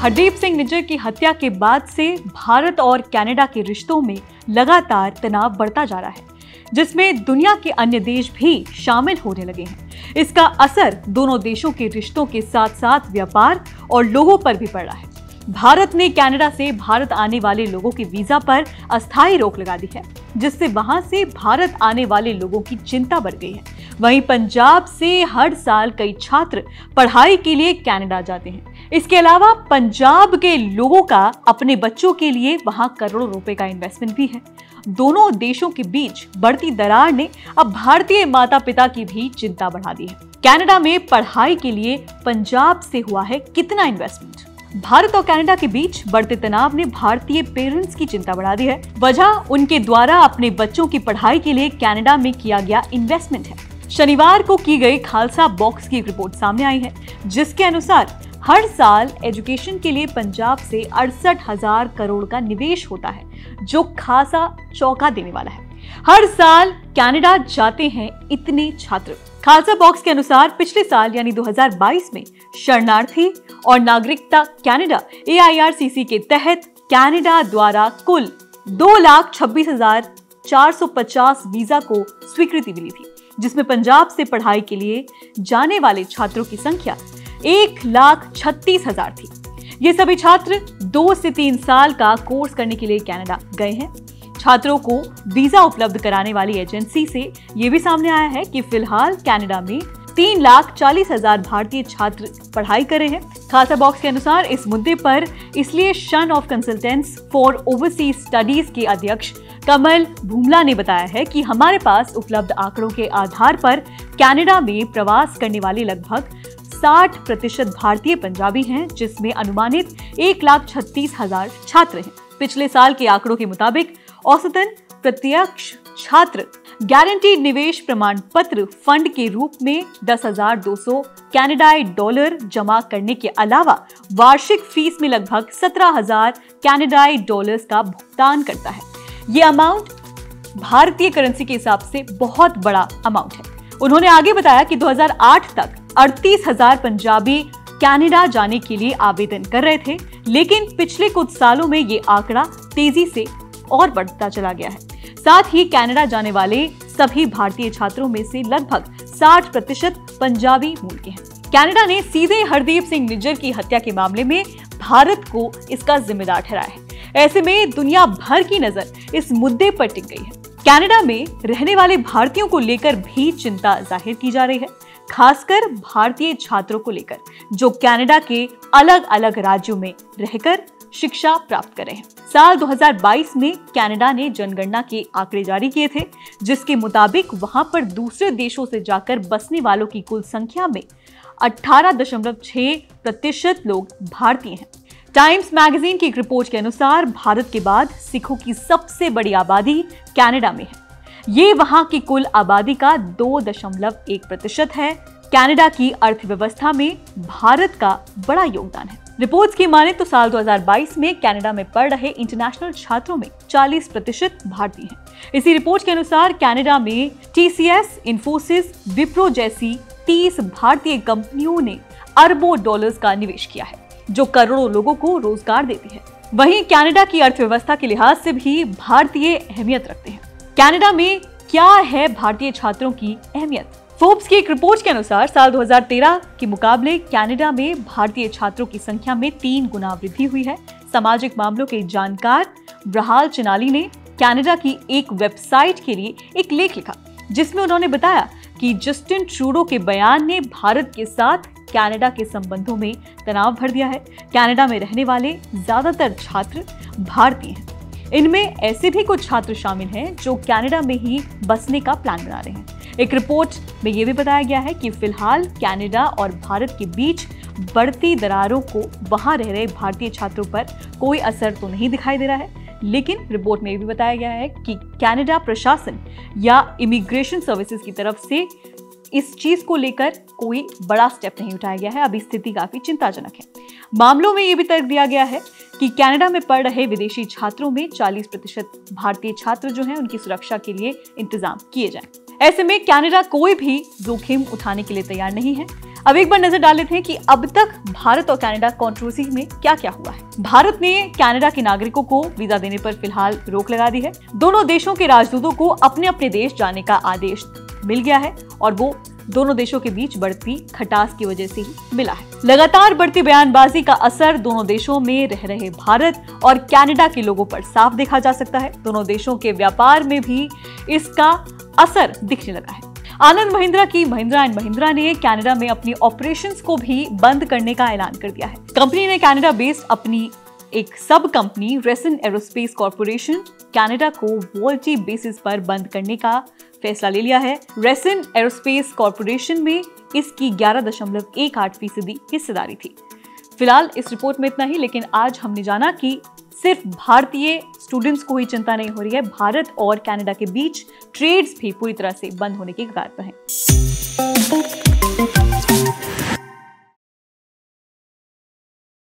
हरदीप सिंह निज्जर की हत्या के बाद से भारत और कनाडा के रिश्तों में लगातार तनाव बढ़ता जा रहा है, जिसमें दुनिया के अन्य देश भी शामिल होने लगे हैं। इसका असर दोनों देशों के रिश्तों के साथ साथ व्यापार और लोगों पर भी पड़ रहा है। भारत ने कनाडा से भारत आने वाले लोगों के वीजा पर अस्थायी रोक लगा दी है, जिससे वहां से भारत आने वाले लोगों की चिंता बढ़ गई है। वहीं पंजाब से हर साल कई छात्र पढ़ाई के लिए कनाडा जाते हैं। इसके अलावा पंजाब के लोगों का अपने बच्चों के लिए वहां करोड़ों रुपए का इन्वेस्टमेंट भी है। दोनों देशों के बीच बढ़ती दरार ने अब भारतीय माता पिता की भी चिंता बढ़ा दी है। कनाडा में पढ़ाई के लिए पंजाब से हुआ है कितना इन्वेस्टमेंट? भारत और कनाडा के बीच बढ़ते तनाव ने भारतीय पेरेंट्स की चिंता बढ़ा दी है। वजह उनके द्वारा अपने बच्चों की पढ़ाई के लिए कनाडा में किया गया इन्वेस्टमेंट है। शनिवार को की गई खालसा बॉक्स की एक रिपोर्ट सामने आई है, जिसके अनुसार हर साल एजुकेशन के लिए पंजाब से 68,000 करोड़ का निवेश होता है, जो खासा चौंका देने वाला है। हर साल कनाडा जाते हैं इतने छात्र। खालसा बॉक्स के अनुसार पिछले साल यानी 2022 में शरणार्थी और नागरिकता कनाडा AIRCC के तहत कनाडा द्वारा कुल 2,26,450 वीजा को स्वीकृति मिली थी, जिसमें पंजाब से पढ़ाई के लिए जाने वाले छात्रों की संख्या 1,36,000 थी। ये सभी छात्र 2 से 3 साल का कोर्स करने के लिए कनाडा गए हैं। छात्रों को वीजा उपलब्ध कराने वाली एजेंसी से ये भी सामने आया है कि फिलहाल कनाडा में 3,40,000 भारतीय छात्र पढ़ाई कर रहे हैं। खालसा बॉक्स के अनुसार इस मुद्दे पर इसलिए शन of consultants for overseas studies के अध्यक्ष कमल भूमला ने बताया है कि हमारे पास उपलब्ध आंकड़ों के आधार पर कनाडा में प्रवास करने वाले लगभग 60% भारतीय पंजाबी हैं, जिसमें अनुमानित 1,36,000 छात्र हैं। पिछले साल के आंकड़ों के मुताबिक औसतन प्रत्यक्ष छात्र गारंटीड निवेश प्रमाण पत्र फंड के रूप में 10,200 कनाडाई डॉलर जमा करने के अलावा वार्षिक फीस में लगभग 17,000 कनाडाई डॉलर्स का भुगतान करता है। ये अमाउंट भारतीय करेंसी के हिसाब से बहुत बड़ा अमाउंट है। उन्होंने आगे बताया कि 2008 तक 38,000 पंजाबी कनाडा जाने के लिए आवेदन कर रहे थे, लेकिन पिछले कुछ सालों में ये आंकड़ा तेजी से और बढ़ता चला गया है। साथ ही कनाडा जाने वाले सभी भारतीय छात्रों में से लगभग 60% पंजाबी मूल के हैं। कनाडा ने सीधे हरदीप सिंह निज्जर की हत्या के मामले में भारत को इसका जिम्मेदार ठहराया है। ऐसे में दुनिया भर की नजर इस मुद्दे पर टिक गई है। कनाडा में रहने वाले भारतीयों को लेकर भी चिंता जाहिर की जा रही है, खासकर भारतीय छात्रों को लेकर, जो कनाडा के अलग अलग राज्यों में रहकर शिक्षा प्राप्त कर रहे हैं। साल 2022 में कनाडा ने जनगणना के आंकड़े जारी किए थे, जिसके मुताबिक वहां पर दूसरे देशों से जाकर बसने वालों की कुल संख्या में 18.6% लोग भारतीय हैं। टाइम्स मैगजीन की एक रिपोर्ट के अनुसार भारत के बाद सिखों की सबसे बड़ी आबादी कनाडा में है। ये वहां की कुल आबादी का 2.1% है। कनाडा की अर्थव्यवस्था में भारत का बड़ा योगदान है। रिपोर्ट्स की माने तो साल 2022 में कनाडा में पढ़ रहे इंटरनेशनल छात्रों में 40% भारतीय हैं। इसी रिपोर्ट के अनुसार कनाडा में TCS, इन्फोसिस, विप्रो जैसी 30 भारतीय कंपनियों ने अरबों डॉलर्स का निवेश किया है, जो करोड़ों लोगों को रोजगार देती है। वहीं कनाडा की अर्थव्यवस्था के लिहाज से भी भारतीय अहमियत रखते हैं। कनाडा में क्या है भारतीय छात्रों की अहमियत? फोर्ब्स की एक रिपोर्ट के अनुसार साल 2013 के मुकाबले कनाडा में भारतीय छात्रों की संख्या में 3 गुना वृद्धि हुई है। सामाजिक मामलों के जानकार ब्रहाल चिनाली ने कनाडा की एक वेबसाइट के लिए एक लेख लिखा, जिसमें उन्होंने बताया कि जस्टिन ट्रूडो के बयान ने भारत के साथ कनाडा के संबंधों में तनाव भर दिया है। कनाडा में रहने वाले ज्यादातर छात्र भारतीय हैं। इनमें ऐसे भी कुछ छात्र शामिल हैं जो कनाडा में ही बसने का प्लान बना रहे हैं। एक रिपोर्ट में यह भी बताया गया है कि फिलहाल कनाडा और भारत के बीच बढ़ती दरारों को वहां रह रहे भारतीय छात्रों पर कोई असर तो नहीं दिखाई दे रहा है, लेकिन रिपोर्ट में यह भी बताया गया है कि कनाडा प्रशासन या इमिग्रेशन सर्विसेज की तरफ से इस चीज को लेकर कोई बड़ा स्टेप नहीं उठाया गया है। अभी स्थिति काफी चिंताजनक है। मामलों में यह भी तर्क दिया गया है कि कनाडा में पढ़ रहे विदेशी छात्रों में 40% भारतीय छात्र जो हैं उनकी सुरक्षा के लिए इंतजाम किए जाएं। ऐसे में कनाडा कोई भी जोखिम उठाने के लिए तैयार नहीं है। अब एक बार नजर डाल लेते हैं कि अब तक भारत और कनाडा कंट्रोवर्सी में क्या क्या हुआ है। भारत ने कनाडा के नागरिकों को वीजा देने पर फिलहाल रोक लगा दी है। दोनों देशों के राजदूतों को अपने अपने देश जाने का आदेश मिल गया है और वो दोनों देशों के बीच बढ़ती खटास की वजह से ही मिला है। लगातार बढ़ती बयानबाजी का असर दोनों देशों में रह रहे भारत और कनाडा के लोगों पर साफ देखा जा सकता है। दोनों देशों के व्यापार में भी इसका असर दिखने लगा है। आनंद महिंद्रा की महिंद्रा एंड महिंद्रा ने कनाडा में अपनी ऑपरेशंस को भी बंद करने का ऐलान कर दिया है। कंपनी ने कनाडा बेस्ड अपनी एक सब company ration aerospace corporation Canada को वॉलंटरी बेसिस पर बंद करने का फैसला ले लिया है। रेसन एरोस्पेस कॉर्पोरेशन में इसकी 11.18% हिस्सेदारी थी। फिलहाल इस रिपोर्ट में इतना ही, लेकिन आज हमने जाना कि सिर्फ भारतीय स्टूडेंट्स को ही चिंता नहीं हो रही है, भारत और कनाडा के बीच ट्रेड्स भी पूरी तरह से बंद होने के कगार पर हैं।